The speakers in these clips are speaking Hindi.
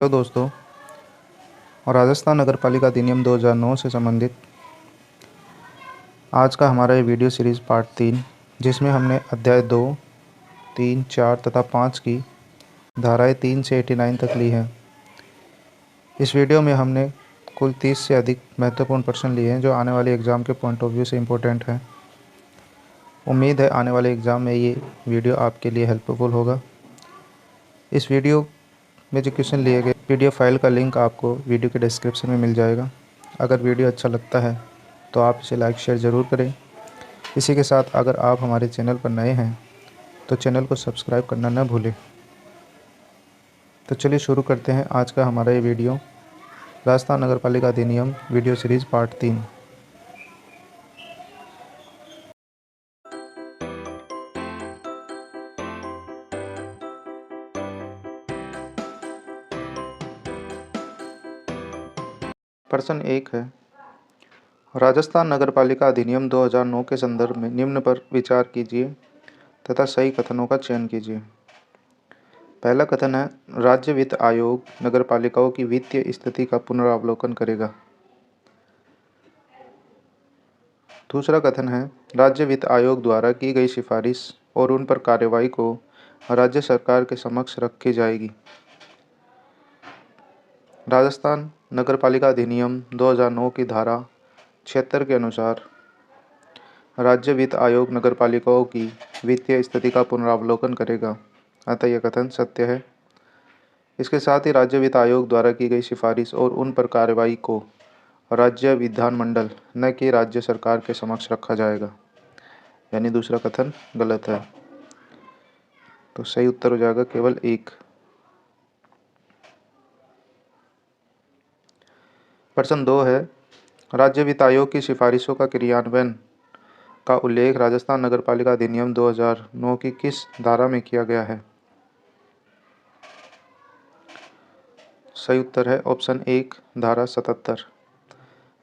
तो दोस्तों, और राजस्थान नगर पालिका अधिनियम 2009 से संबंधित आज का हमारा ये वीडियो सीरीज़ पार्ट 3, जिसमें हमने अध्याय 2, 3, 4 तथा 5 की धाराएं 3 से 89 तक ली हैं। इस वीडियो में हमने कुल 30 से अधिक महत्वपूर्ण प्रश्न लिए हैं जो आने वाले एग्ज़ाम के पॉइंट ऑफ व्यू से इम्पोर्टेंट हैं। उम्मीद है आने वाले एग्ज़ाम में ये वीडियो आपके लिए हेल्पफुल होगा। इस वीडियो में जो क्वेश्चन लिए गए PDF फाइल का लिंक आपको वीडियो के डिस्क्रिप्शन में मिल जाएगा। अगर वीडियो अच्छा लगता है तो आप इसे लाइक शेयर ज़रूर करें। इसी के साथ अगर आप हमारे चैनल पर नए हैं तो चैनल को सब्सक्राइब करना न भूलें। तो चलिए शुरू करते हैं आज का हमारा ये वीडियो, राजस्थान नगर पालिका अधिनियम वीडियो सीरीज़ पार्ट 3। प्रश्न 1 है, राजस्थान नगर पालिका अधिनियम 2009 के संदर्भ में निम्न पर विचार कीजिए तथा सही कथनों का चयन कीजिए। पहला कथन है, राज्य वित्त आयोग नगर पालिकाओं की वित्तीय स्थिति का पुनरावलोकन करेगा। दूसरा कथन है, राज्य वित्त आयोग द्वारा की गई सिफारिश और उन पर कार्रवाई को राज्य सरकार के समक्ष रखी जाएगी। राजस्थान नगरपालिका अधिनियम 2009 की धारा 76 के अनुसार राज्य वित्त आयोग नगरपालिकाओं की वित्तीय स्थिति का पुनरावलोकन करेगा, अतः यह कथन सत्य है। इसके साथ ही राज्य वित्त आयोग द्वारा की गई सिफारिश और उन पर कार्रवाई को राज्य विधानमंडल न कि राज्य सरकार के समक्ष रखा जाएगा, यानी दूसरा कथन गलत है। तो सही उत्तर हो जाएगा केवल 1। प्रश्न 2 है, राज्य वित्त आयोग की सिफारिशों का क्रियान्वयन का उल्लेख राजस्थान नगरपालिका अधिनियम 2009 की किस धारा में किया गया है? सही उत्तर है ऑप्शन 1, धारा 77।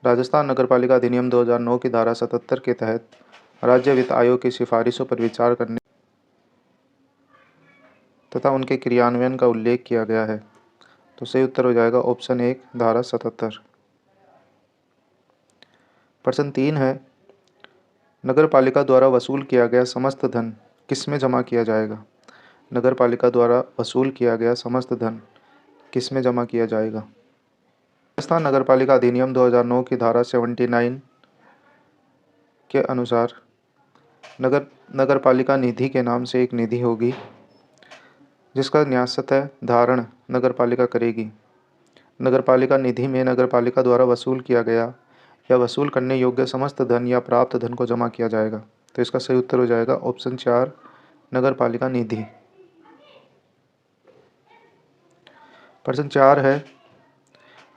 राजस्थान नगरपालिका अधिनियम 2009 की धारा 77 के तहत राज्य वित्त आयोग की सिफारिशों पर विचार करने तथा उनके क्रियान्वयन का उल्लेख किया गया है। तो सही उत्तर हो जाएगा ऑप्शन 1, धारा 77। प्रश्न 3 है, नगरपालिका द्वारा वसूल किया गया समस्त धन किसमें जमा किया जाएगा? नगरपालिका द्वारा वसूल किया गया समस्त धन किसमें जमा किया जाएगा? राजस्थान नगरपालिका अधिनियम 2009 की धारा 79 के अनुसार नगरपालिका निधि के नाम से एक निधि होगी जिसका न्यासतः धारण नगरपालिका करेगी। नगरपालिका निधि में नगरपालिका द्वारा वसूल किया गया या वसूल करने योग्य समस्त धन या प्राप्त धन को जमा किया जाएगा। तो इसका सही उत्तर हो जाएगा ऑप्शन 4, नगरपालिका निधि। प्रश्न 4 है,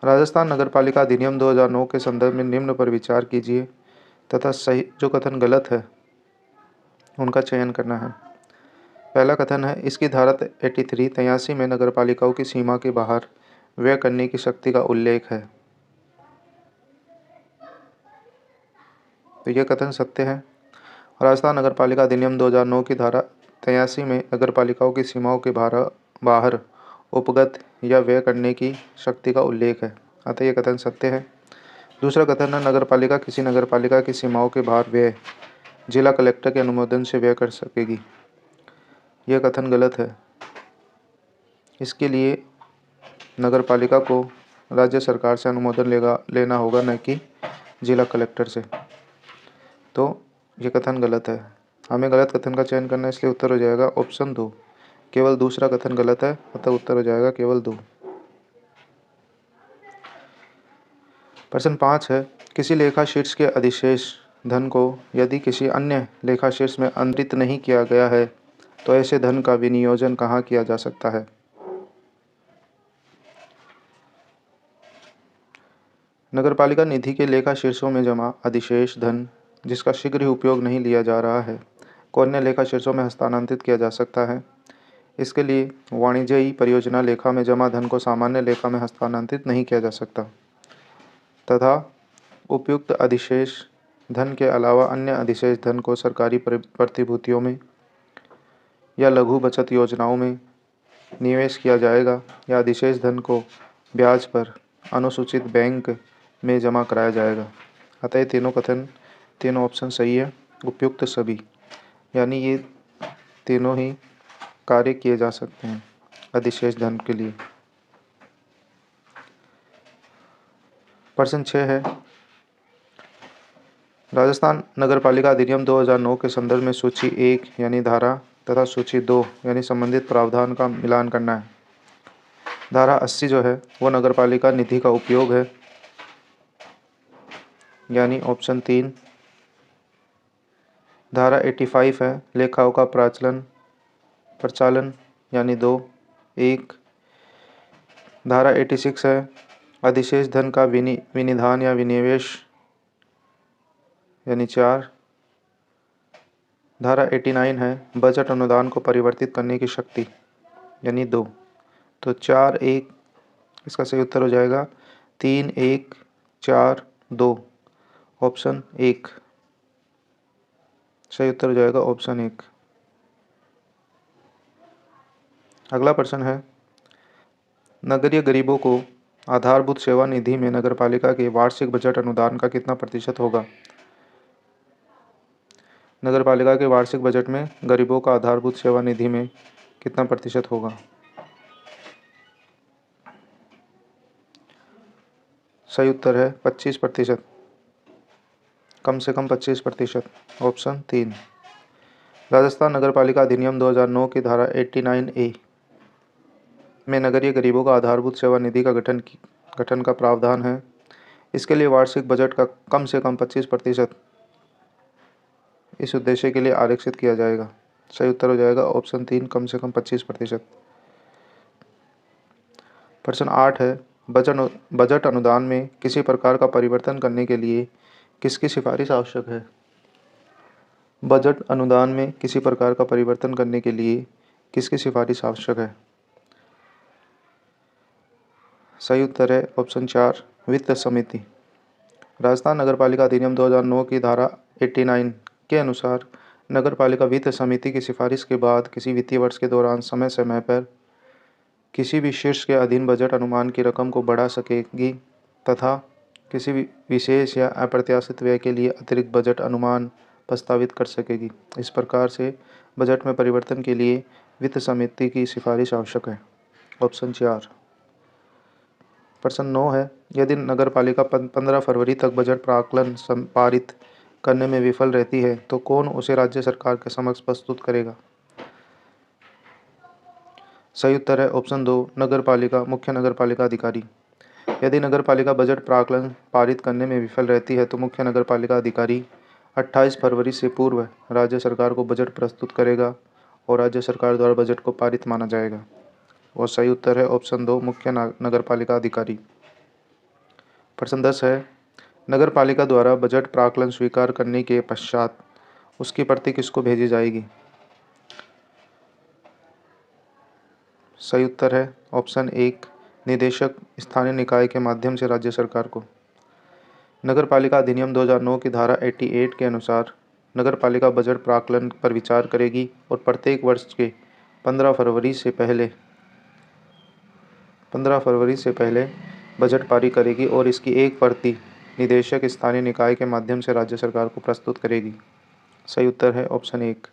राजस्थान नगरपालिका अधिनियम 2009 के संदर्भ में निम्न पर विचार कीजिए तथा सही जो कथन गलत है उनका चयन करना है। पहला कथन है, इसकी धारा 83 में नगरपालिकाओं की सीमा के बाहर व्यय करने की शक्ति का उल्लेख है। तो यह कथन सत्य है। राजस्थान नगरपालिका अधिनियम 2009 की धारा 83 में नगरपालिकाओं की सीमाओं के बाहर उपगत या व्यय करने की शक्ति का उल्लेख है, अतः यह कथन सत्य है। दूसरा कथन है, नगरपालिका किसी नगरपालिका की सीमाओं के बाहर व्यय जिला कलेक्टर के अनुमोदन से व्यय कर सकेगी। यह कथन गलत है। इसके लिए नगरपालिका को राज्य सरकार से अनुमोदन लेना होगा, न कि जिला कलेक्टर से। तो ये कथन गलत है। हमें गलत कथन का चयन करना है, इसलिए उत्तर हो जाएगा ऑप्शन 2। केवल दूसरा कथन गलत है, अतः उत्तर हो जाएगा केवल 2। प्रश्न 5 है, किसी लेखा शीर्ष के अधिशेष धन को यदि किसी अन्य लेखा शीर्ष में अंतरित नहीं किया गया है तो ऐसे धन का विनियोजन कहाँ किया जा सकता है? नगरपालिका निधि के लेखा शीर्षों में जमा अधिशेष धन जिसका शीघ्र ही उपयोग नहीं लिया जा रहा है को अन्य लेखा शीर्षों में हस्तांतरित किया जा सकता है। इसके लिए वाणिज्यिक परियोजना लेखा में जमा धन को सामान्य लेखा में हस्तांतरित नहीं किया जा सकता तथा उपयुक्त अधिशेष धन के अलावा अन्य अधिशेष धन को सरकारी प्रतिभूतियों में या लघु बचत योजनाओं में निवेश किया जाएगा या अधिशेष धन को ब्याज पर अनुसूचित बैंक में जमा कराया जाएगा। अतः ये तीनों ऑप्शन सही है। उपयुक्त सभी, यानी ये तीनों ही कार्य किए जा सकते हैं अधिशेष धन के लिए। प्रश्न 6 है, राजस्थान नगरपालिका अधिनियम 2009 के संदर्भ में सूची 1 यानी धारा तथा सूची 2 यानी संबंधित प्रावधान का मिलान करना है। धारा 80 जो है वो नगरपालिका निधि का उपयोग है, यानी ऑप्शन 3। धारा 85 है लेखाओं का प्रचालन यानी 2, 1। धारा 86 है अधिशेष धन का विनिधान या विनिवेश यानी 4। धारा 89 है बजट अनुदान को परिवर्तित करने की शक्ति यानी 2। तो 4, 1 इसका सही उत्तर हो जाएगा 3, 1, 4, 2 ऑप्शन 1 सही उत्तर हो जाएगा ऑप्शन 1। अगला प्रश्न है, नगरीय गरीबों को आधारभूत सेवा निधि में नगरपालिका के वार्षिक बजट अनुदान का कितना प्रतिशत होगा। नगरपालिका के वार्षिक बजट में गरीबों का आधारभूत सेवा निधि में कितना प्रतिशत होगा। सही उत्तर है 25%, कम से कम 25%, ऑप्शन 3। राजस्थान नगरपालिका अधिनियम 2009 की धारा 89A में नगरीय गरीबों का आधारभूत सेवा निधि का गठन का प्रावधान है। इसके लिए वार्षिक बजट का कम से कम 25% इस उद्देश्य के लिए आरक्षित किया जाएगा। सही उत्तर हो जाएगा ऑप्शन 3, कम से कम 25%। प्रश्न 8 है, बजट अनुदान में किसी प्रकार का परिवर्तन करने के लिए किसकी सिफारिश आवश्यक है। बजट अनुदान में किसी प्रकार का परिवर्तन करने के लिए किसकी सिफारिश आवश्यक है। सही उत्तर है ऑप्शन 4, वित्त समिति। राजस्थान नगरपालिका अधिनियम 2009 की धारा 89 के अनुसार नगरपालिका वित्त समिति की सिफारिश के बाद किसी वित्तीय वर्ष के दौरान समय समय पर किसी भी शीर्ष के अधीन बजट अनुमान की रकम को बढ़ा सकेगी तथा किसी भी विशेष या अप्रत्याशित व्यय के लिए अतिरिक्त बजट अनुमान प्रस्तावित कर सकेगी। इस प्रकार से बजट में परिवर्तन के लिए वित्त समिति की सिफारिश आवश्यक है। ऑप्शन 4। प्रश्न 9 है, यदि नगरपालिका 15 फरवरी तक बजट प्राक्कलन पारित करने में विफल रहती है तो कौन उसे राज्य सरकार के समक्ष प्रस्तुत करेगा। सही उत्तर है ऑप्शन 2, मुख्य नगरपालिका अधिकारी। यदि नगरपालिका बजट प्राक्कलन पारित करने में विफल रहती है तो मुख्य नगरपालिका अधिकारी 28 फरवरी से पूर्व राज्य सरकार को बजट प्रस्तुत करेगा और राज्य सरकार द्वारा बजट को पारित माना जाएगा। और सही उत्तर है ऑप्शन 2, मुख्य नगरपालिका अधिकारी। प्रश्न 10 है, नगरपालिका द्वारा बजट प्राक्कलन स्वीकार करने के पश्चात उसकी प्रति किसको भेजी जाएगी। सही उत्तर है ऑप्शन 1, निदेशक स्थानीय निकाय के माध्यम से राज्य सरकार को। नगरपालिका अधिनियम 2009 की धारा 88 के अनुसार नगरपालिका बजट प्राक्कलन पर विचार करेगी और प्रत्येक वर्ष के 15 फरवरी से पहले बजट पारित करेगी और इसकी एक प्रति निदेशक स्थानीय निकाय के माध्यम से राज्य सरकार को प्रस्तुत करेगी। सही उत्तर है ऑप्शन 1।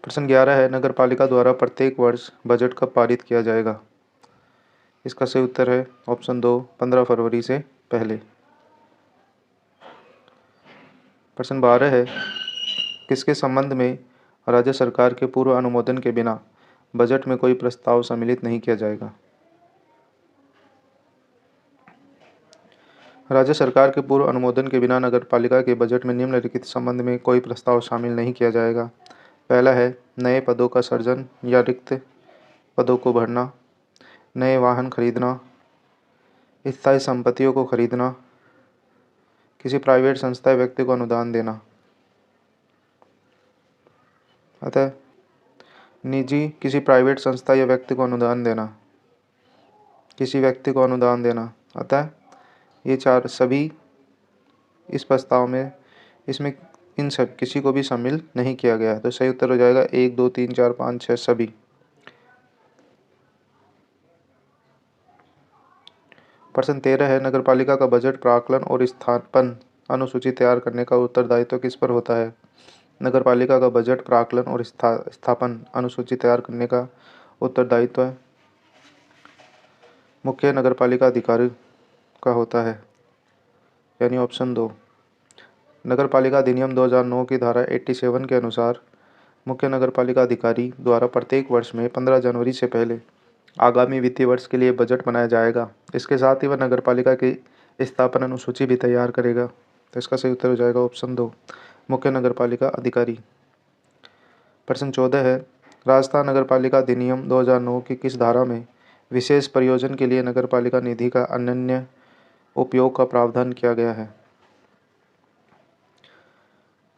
प्रश्न 11 है, नगरपालिका द्वारा प्रत्येक वर्ष बजट कब पारित किया जाएगा। इसका सही उत्तर है ऑप्शन 2, 15 फरवरी से पहले। प्रश्न 12 है, किसके संबंध में राज्य सरकार के पूर्व अनुमोदन के बिना बजट में कोई प्रस्ताव सम्मिलित नहीं किया जाएगा। राज्य सरकार के पूर्व अनुमोदन के बिना नगरपालिका के बजट में निम्नलिखित संबंध में कोई प्रस्ताव शामिल नहीं किया जाएगा। पहला है नए पदों का सृजन या रिक्त पदों को भरना, नए वाहन खरीदना, स्थायी संपत्तियों को खरीदना, किसी प्राइवेट संस्था या व्यक्ति को अनुदान देना। अतः निजी किसी प्राइवेट संस्था या व्यक्ति को अनुदान देना, किसी व्यक्ति को अनुदान देना। अतः ये चार सभी इस प्रस्ताव में इसमें इन सब किसी को भी शामिल नहीं किया गया है। तो सही उत्तर हो जाएगा 1 2 3 4 5 6 सभी। प्रश्न 13 है, नगरपालिका का बजट प्राक्कलन और स्थापन अनुसूची तैयार करने का उत्तरदायित्व किस पर होता है? नगरपालिका का बजट प्राक्कलन और स्थापन अनुसूची तैयार करने का उत्तरदायित्व मुख्य नगरपालिका अधिकारी का होता है, यानी ऑप्शन 2। नगरपालिका अधिनियम 2009 की धारा 87 के अनुसार मुख्य नगरपालिका अधिकारी द्वारा प्रत्येक वर्ष में 15 जनवरी से पहले आगामी वित्तीय वर्ष के लिए बजट बनाया जाएगा। इसके साथ ही वह नगरपालिका की स्थापना अनुसूची भी तैयार करेगा। तो इसका सही उत्तर हो जाएगा ऑप्शन 2, मुख्य नगरपालिका अधिकारी। प्रश्न 14 है, राजस्थान नगरपालिका अधिनियम 2009 की किस धारा में विशेष प्रयोजन के लिए नगरपालिका निधि का अनन्य उपयोग का प्रावधान किया गया है?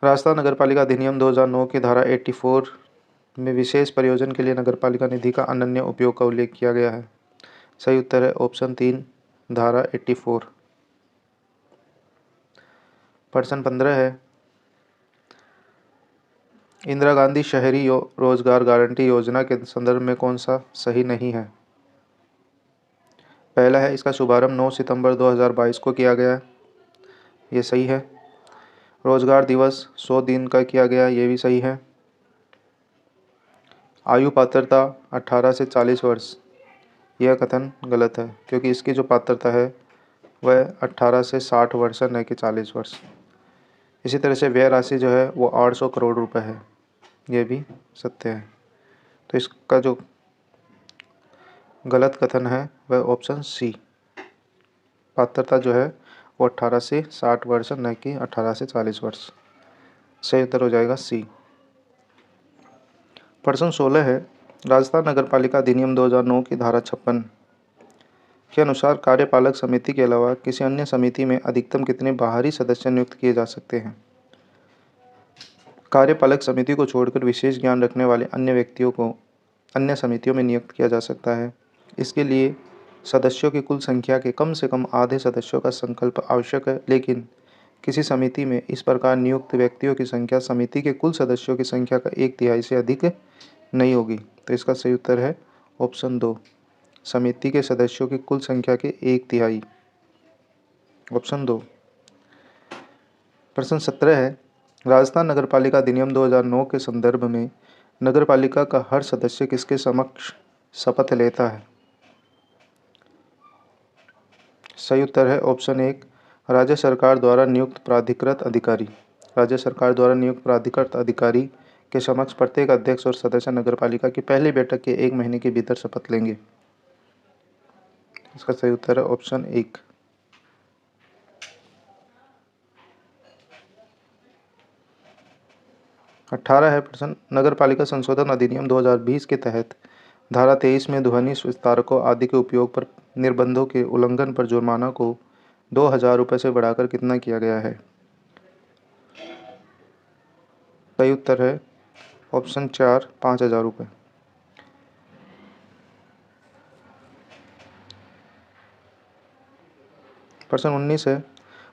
राजस्थान नगरपालिका अधिनियम 2009 की धारा 84 में विशेष प्रयोजन के लिए नगरपालिका निधि का अनन्य उपयोग का उल्लेख किया गया है। सही उत्तर है ऑप्शन 3, धारा 84। प्रश्न 15 है, इंदिरा गांधी शहरी रोजगार गारंटी योजना के संदर्भ में कौन सा सही नहीं है? पहला है, इसका शुभारंभ 9 सितंबर 2022 को किया गया, ये सही है। रोजगार दिवस 100 दिन का किया गया, ये भी सही है। आयु पात्रता 18 से 40 वर्ष, यह कथन गलत है, क्योंकि इसकी जो पात्रता है वह 18 से 60 वर्ष है, न कि 40 वर्ष। इसी तरह से व्यय राशि जो है वो 800 करोड़ रुपए है, ये भी सत्य है। तो इसका जो गलत कथन है वह ऑप्शन सी, पात्रता जो है वो 18 से 60 वर्ष, न कि 18 से 40 वर्ष। सही उत्तर हो जाएगा सी। प्रश्न 16 है, राजस्थान नगरपालिका अधिनियम 2009 की धारा 56 के अनुसार कार्यपालक समिति के अलावा किसी अन्य समिति में अधिकतम कितने बाहरी सदस्य नियुक्त किए जा सकते हैं? कार्यपालक समिति को छोड़कर विशेष ज्ञान रखने वाले अन्य व्यक्तियों को अन्य समितियों में नियुक्त किया जा सकता है। इसके लिए सदस्यों की कुल संख्या के कम से कम आधे सदस्यों का संकल्प आवश्यक है, लेकिन किसी समिति में इस प्रकार नियुक्त व्यक्तियों की संख्या समिति के कुल सदस्यों की संख्या का 1/3 से अधिक नहीं होगी। तो इसका सही उत्तर है ऑप्शन 2, समिति के सदस्यों की कुल संख्या के 1/3, ऑप्शन 2। प्रश्न 17 है, राजस्थान नगरपालिका अधिनियम 2009 के संदर्भ में नगरपालिका का हर सदस्य किसके समक्ष शपथ लेता है? सही उत्तर है ऑप्शन 1, राज्य सरकार द्वारा नियुक्त प्राधिकृत अधिकारी। राज्य सरकार द्वारा नियुक्त प्राधिकृत अधिकारी के समक्ष प्रत्येक अध्यक्ष और सदस्य नगरपालिका की पहली बैठक के 1 महीने के भीतर शपथ लेंगे। इसका सही उत्तर है ऑप्शन 1। अठारह है प्रश्न, नगरपालिका संशोधन अधिनियम 2020 के तहत धारा 23 में ध्वनि विस्तारकों आदि के उपयोग पर निर्बंधों के उल्लंघन पर जुर्माना को 2000 रुपये से बढ़ाकर कितना किया गया है? सही उत्तर है ऑप्शन 4, 5000 रुपये। प्रश्न 19 है,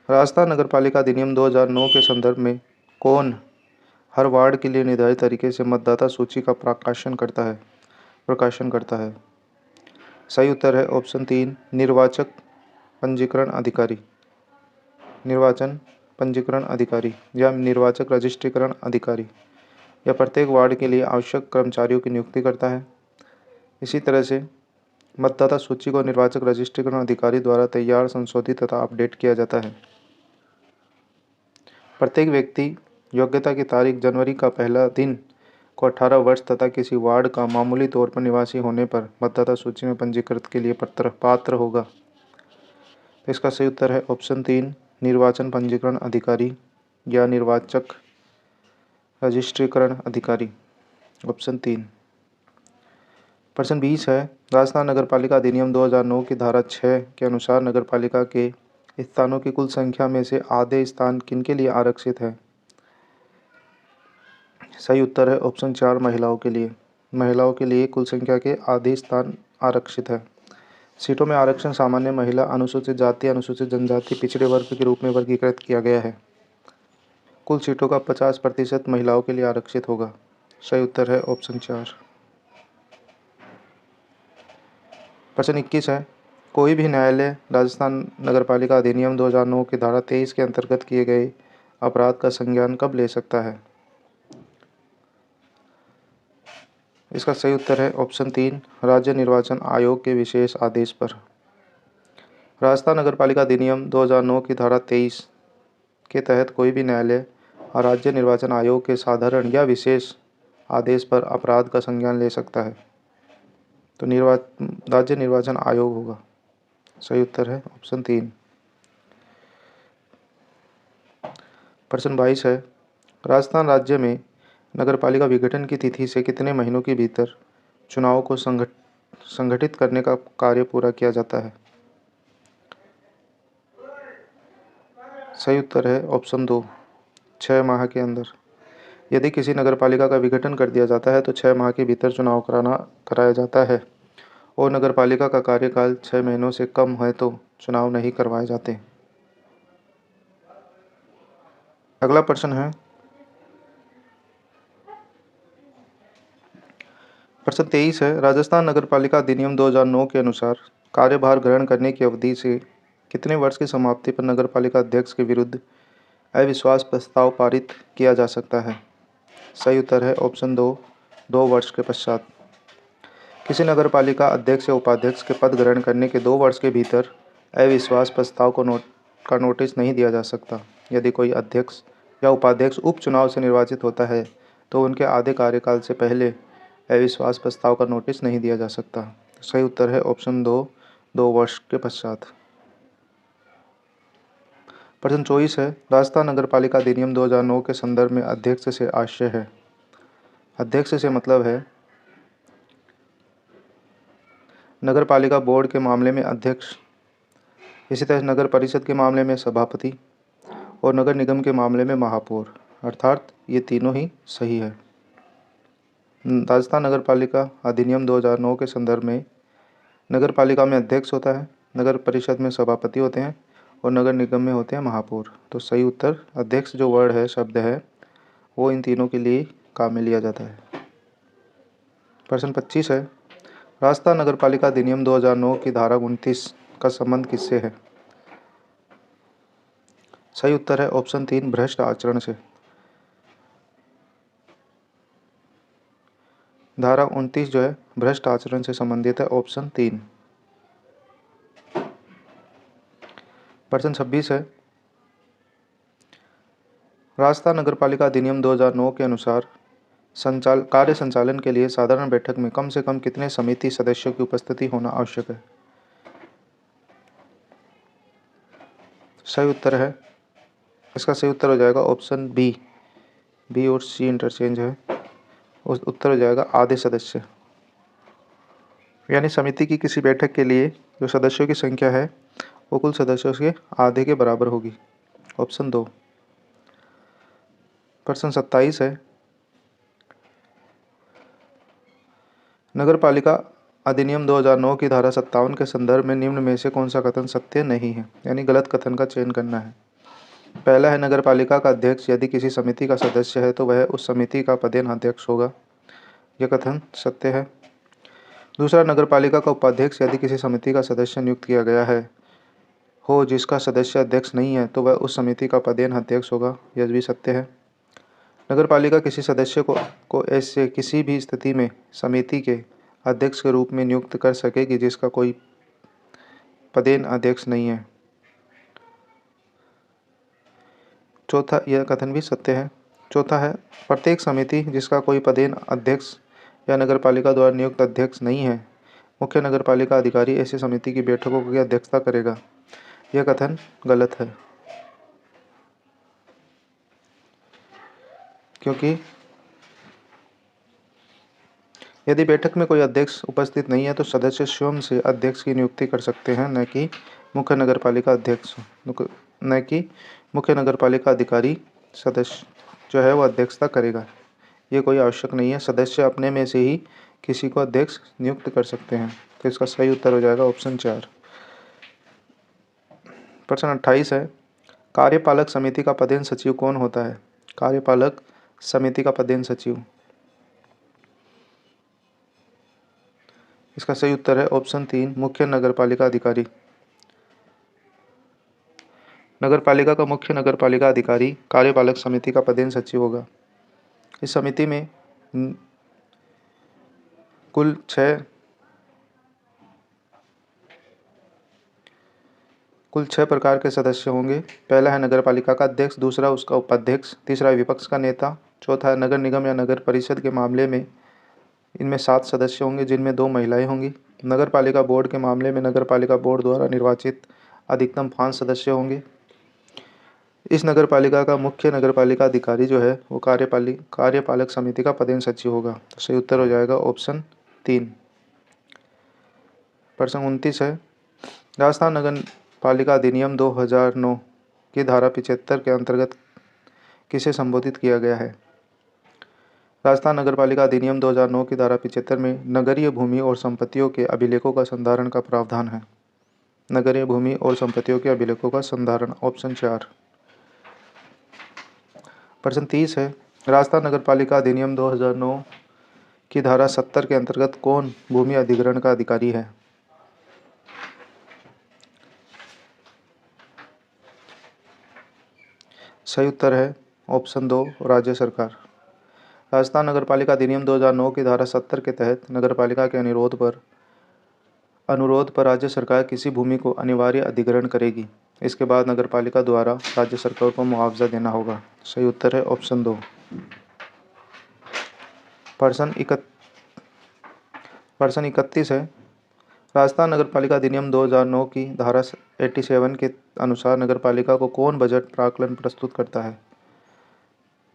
राजस्थान नगरपालिका अधिनियम 2009 के संदर्भ में कौन हर वार्ड के लिए निर्धारित तरीके से मतदाता सूची का प्रकाशन करता है? सही उत्तर है ऑप्शन 3, निर्वाचक पंजीकरण अधिकारी। निर्वाचन पंजीकरण अधिकारी या निर्वाचक रजिस्ट्रीकरण अधिकारी या प्रत्येक वार्ड के लिए आवश्यक कर्मचारियों की नियुक्ति करता है। इसी तरह से मतदाता सूची को निर्वाचक रजिस्ट्रीकरण अधिकारी द्वारा तैयार, संशोधित तथा अपडेट किया जाता है। प्रत्येक व्यक्ति योग्यता की तारीख जनवरी का पहला दिन को 18 वर्ष तथा किसी वार्ड का मामूली तौर पर निवासी होने पर मतदाता सूची में पंजीकृत के लिए पात्र होगा। तो इसका सही उत्तर है ऑप्शन 3, निर्वाचन पंजीकरण अधिकारी या निर्वाचक रजिस्ट्रीकरण अधिकारी, ऑप्शन 3। प्रश्न 20 है, राजस्थान नगरपालिका अधिनियम 2009 की धारा 6 के अनुसार नगरपालिका के स्थानों की कुल संख्या में से आधे स्थान किनके लिए आरक्षित है? सही उत्तर है ऑप्शन 4, महिलाओं के लिए। महिलाओं के लिए कुल संख्या के आधे स्थान आरक्षित है। सीटों में आरक्षण सामान्य, महिला, अनुसूचित जाति, अनुसूचित जनजाति, पिछड़े वर्ग के रूप में वर्गीकृत किया गया है। कुल सीटों का 50% महिलाओं के लिए आरक्षित होगा। सही उत्तर है ऑप्शन 4। प्रश्न 21 है, कोई भी न्यायालय राजस्थान नगरपालिका अधिनियम 2009 की धारा 23 के अंतर्गत किए गए अपराध का संज्ञान कब ले सकता है? इसका सही उत्तर है ऑप्शन 3, राज्य निर्वाचन आयोग के विशेष आदेश पर। राजस्थान नगरपालिका अधिनियम 2009 की धारा 23 के तहत कोई भी न्यायालय और राज्य निर्वाचन आयोग के साधारण या विशेष आदेश पर अपराध का संज्ञान ले सकता है। तो राज्य निर्वाचन आयोग होगा। सही उत्तर है ऑप्शन 3। प्रश्न 22 है, राजस्थान राज्य में नगरपालिका विघटन की तिथि से कितने महीनों के भीतर चुनाव को संगठित करने का कार्य पूरा किया जाता है? सही उत्तर है ऑप्शन 2, 6 माह के अंदर। यदि किसी नगरपालिका का विघटन कर दिया जाता है तो 6 माह के भीतर चुनाव कराया जाता है और नगरपालिका का कार्यकाल 6 महीनों से कम है तो चुनाव नहीं करवाए जाते। अगला प्रश्न है, प्रश्न 23 है, राजस्थान नगरपालिका अधिनियम 2009 के अनुसार कार्यभार ग्रहण करने की अवधि से कितने वर्ष की समाप्ति पर नगरपालिका अध्यक्ष के विरुद्ध अविश्वास प्रस्ताव पारित किया जा सकता है? सही उत्तर है ऑप्शन 2, 2 वर्ष के पश्चात। किसी नगरपालिका अध्यक्ष या उपाध्यक्ष के पद ग्रहण करने के 2 वर्ष के भीतर अविश्वास प्रस्ताव का नोटिस नहीं दिया जा सकता। यदि कोई अध्यक्ष या उपाध्यक्ष उपचुनाव से निर्वाचित होता है तो उनके आधे कार्यकाल से पहले अविश्वास प्रस्ताव का नोटिस नहीं दिया जा सकता। सही उत्तर है ऑप्शन 2, 2 वर्ष के पश्चात। प्रश्न 24 है, राजस्थान नगरपालिका अधिनियम 2009 के संदर्भ में अध्यक्ष से आशय है। अध्यक्ष से मतलब है नगरपालिका बोर्ड के मामले में अध्यक्ष, इसी तरह नगर परिषद के मामले में सभापति और नगर निगम के मामले में महापौर, अर्थात ये तीनों ही सही है। राजस्थान नगरपालिका अधिनियम 2009 के संदर्भ में नगरपालिका में अध्यक्ष होता है, नगर परिषद में सभापति होते हैं और नगर निगम में होते हैं महापौर। तो सही उत्तर अध्यक्ष जो वर्ड है, शब्द है, वो इन तीनों के लिए काम में लिया जाता है। प्रश्न 25 है, राजस्थान नगरपालिका अधिनियम 2009 की धारा 29 का संबंध किससे है? सही उत्तर है ऑप्शन 3, भ्रष्ट आचरण से। धारा 29 जो है भ्रष्ट आचरण से संबंधित है, ऑप्शन 3। प्रश्न 26 है, राजस्थान नगरपालिका अधिनियम 2009 के अनुसार कार्य संचालन के लिए साधारण बैठक में कम से कम कितने समिति सदस्यों की उपस्थिति होना आवश्यक है? सही उत्तर है, इसका सही उत्तर हो जाएगा ऑप्शन बी। बी और सी इंटरचेंज है, उस उत्तर हो जाएगा आधे सदस्य। यानी समिति की किसी बैठक के लिए जो सदस्यों की संख्या है वो कुल सदस्यों के आधे के बराबर होगी, ऑप्शन 2। प्रश्न 27 है, नगरपालिका अधिनियम 2009 की धारा 57 के संदर्भ में निम्न में से कौन सा कथन सत्य नहीं है? यानी गलत कथन का चयन करना है। पहला है, नगरपालिका का अध्यक्ष यदि किसी समिति का सदस्य है तो वह उस समिति का पदेन अध्यक्ष होगा। यह कथन सत्य है। दूसरा, नगरपालिका का उपाध्यक्ष यदि किसी समिति का सदस्य नियुक्त किया गया है हो जिसका सदस्य अध्यक्ष नहीं है तो वह उस समिति का पदेन अध्यक्ष होगा। यह भी सत्य है। नगरपालिका किसी सदस्य को ऐसे किसी भी स्थिति में समिति के अध्यक्ष के रूप में नियुक्त कर सकेगी जिसका कोई पदेन अध्यक्ष नहीं है। चौथा, यह कथन भी सत्य है। चौथा है, प्रत्येक समिति जिसका कोई पदेन अध्यक्ष या नगरपालिका द्वारा नियुक्त अध्यक्ष नहीं है, मुख्य नगरपालिका अधिकारी ऐसी समिति की बैठकों की अध्यक्षता करेगा। यह कथन गलत है, क्योंकि यदि बैठक में कोई अध्यक्ष उपस्थित नहीं है तो सदस्य स्वयं से अध्यक्ष की नियुक्ति कर सकते हैं, न कि मुख्य नगरपालिका अधिकारी सदस्य जो है वो अध्यक्षता करेगा। ये कोई आवश्यक नहीं है, सदस्य अपने में से ही किसी को अध्यक्ष नियुक्त कर सकते हैं। तो इसका सही उत्तर हो जाएगा ऑप्शन 4। प्रश्न 28 है, कार्यपालक समिति का पदेन सचिव कौन होता है? कार्यपालक समिति का पदेन सचिव। इसका सही उत्तर है ऑप्शन 3 मुख्य नगरपालिका अधिकारी। नगरपालिका का मुख्य नगरपालिका अधिकारी कार्यपालक समिति का पदेन सचिव होगा। इस समिति में कुल 6 प्रकार के सदस्य होंगे। पहला है नगरपालिका का अध्यक्ष, दूसरा उसका उपाध्यक्ष, तीसरा विपक्ष का नेता, चौथा है नगर निगम या नगर परिषद के मामले में इनमें 7 सदस्य होंगे जिनमें 2 महिलाएं होंगी। नगरपालिका बोर्ड के मामले में नगरपालिका बोर्ड द्वारा निर्वाचित अधिकतम 5 सदस्य होंगे। इस नगरपालिका का मुख्य नगरपालिका अधिकारी जो है वो कार्यपालक समिति का पदेन सचिव होगा। तो सही उत्तर हो जाएगा ऑप्शन 3। प्रश्न 29 है, राजस्थान नगर पालिका अधिनियम 2009 की धारा 75 के अंतर्गत किसे संबोधित किया गया है? राजस्थान नगरपालिका अधिनियम 2009 की धारा 75 में नगरीय भूमि और संपत्तियों के अभिलेखों का संधारण का प्रावधान है। नगरीय भूमि और संपत्तियों के अभिलेखों का संधारण, ऑप्शन 4। प्रश्न 30 है, राजस्थान नगरपालिका अधिनियम 2009 की धारा 70 के अंतर्गत कौन भूमि अधिग्रहण का अधिकारी है? सही उत्तर है ऑप्शन 2 राज्य सरकार। राजस्थान नगरपालिका अधिनियम 2009 की धारा 70 के तहत नगरपालिका के अनुरोध पर राज्य सरकार किसी भूमि को अनिवार्य अधिग्रहण करेगी। इसके बाद नगरपालिका द्वारा राज्य सरकार को मुआवजा देना होगा। सही उत्तर है ऑप्शन 2। प्रश्न 31 है, राजस्थान नगरपालिका अधिनियम 2009 की धारा 87 के अनुसार नगरपालिका को कौन बजट प्राक्कलन प्रस्तुत करता है?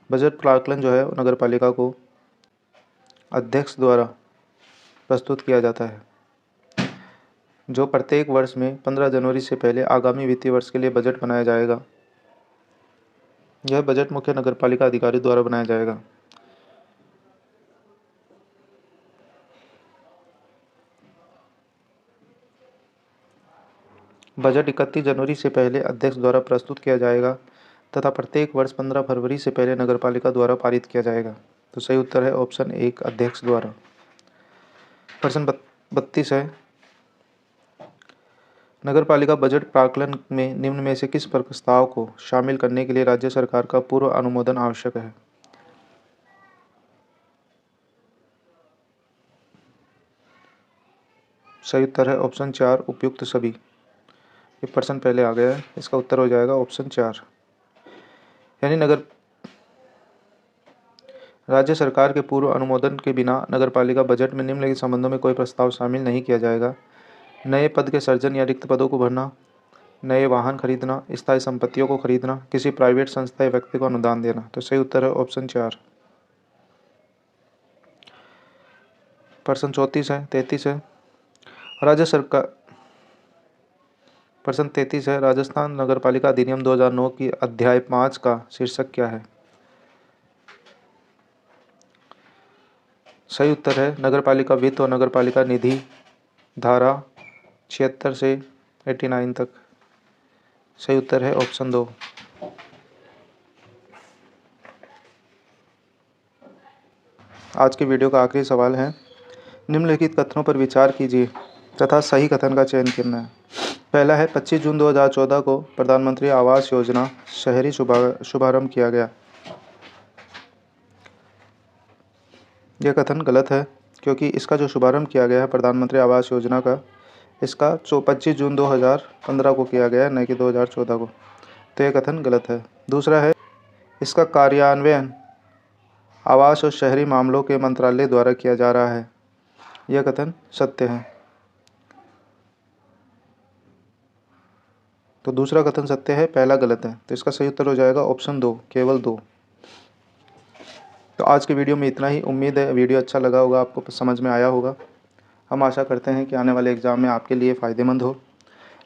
बजट प्राक्कलन जो है नगरपालिका को अध्यक्ष द्वारा प्रस्तुत किया जाता है, जो प्रत्येक वर्ष में 15 जनवरी से पहले आगामी वित्तीय वर्ष के लिए बजट बनाया जाएगा। यह बजट मुख्य नगरपालिका अधिकारी द्वारा बनाया जाएगा। बजट 31 जनवरी से पहले अध्यक्ष द्वारा प्रस्तुत किया जाएगा तथा प्रत्येक वर्ष 15 फरवरी से पहले नगरपालिका द्वारा पारित किया जाएगा। तो सही उत्तर है ऑप्शन 1 अध्यक्ष द्वारा। प्रश्न 32 है, नगरपालिका बजट प्राक्कलन में निम्न में से किस प्रस्ताव को शामिल करने के लिए राज्य सरकार का पूर्व अनुमोदन आवश्यक है? सही उत्तर है ऑप्शन 4 उपयुक्त सभी। ये प्रश्न पहले आ गया है, इसका उत्तर हो जाएगा ऑप्शन 4। यानी राज्य सरकार के पूर्व अनुमोदन के बिना नगरपालिका बजट में निम्नलिखित संबंधों में कोई प्रस्ताव शामिल नहीं किया जाएगा। नए पद के सृजन या रिक्त पदों को भरना, नए वाहन खरीदना, स्थायी संपत्तियों को खरीदना, किसी प्राइवेट संस्था या व्यक्ति को अनुदान देना। तो सही उत्तर है ऑप्शन 4। प्रश्न 33 है, प्रश्न 33 है, राजस्थान नगरपालिका अधिनियम 2009 की अध्याय 5 का शीर्षक क्या है? सही उत्तर है नगरपालिका वित्त और नगरपालिका निधि, धारा 76 से 89 तक। सही उत्तर है ऑप्शन 2। आज की वीडियो का आखिरी सवाल है, निम्नलिखित कथनों पर विचार कीजिए तथा सही कथन का चयन करना है। पहला है 25 जून 2014 को प्रधानमंत्री आवास योजना शहरी शुभारंभ किया गया। यह कथन गलत है क्योंकि इसका जो शुभारंभ किया गया है प्रधानमंत्री आवास योजना का, इसका 25 जून 2015 को किया गया है, न कि 2014 को। तो यह कथन गलत है। दूसरा है, इसका कार्यान्वयन आवास और शहरी मामलों के मंत्रालय द्वारा किया जा रहा है। यह कथन सत्य है। तो दूसरा कथन सत्य है, पहला गलत है। तो इसका सही उत्तर हो जाएगा ऑप्शन 2, केवल 2। तो आज की वीडियो में इतना ही। उम्मीद है वीडियो अच्छा लगा होगा, आपको समझ में आया होगा। हम आशा करते हैं कि आने वाले एग्ज़ाम में आपके लिए फ़ायदेमंद हो।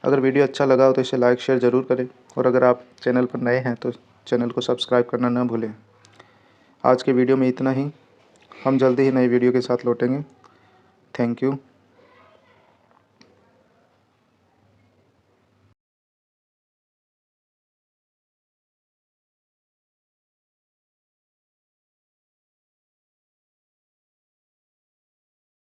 अगर वीडियो अच्छा लगा हो तो इसे लाइक शेयर ज़रूर करें, और अगर आप चैनल पर नए हैं तो चैनल को सब्सक्राइब करना न भूलें। आज के वीडियो में इतना ही। हम जल्दी ही नई वीडियो के साथ लौटेंगे। Thank you.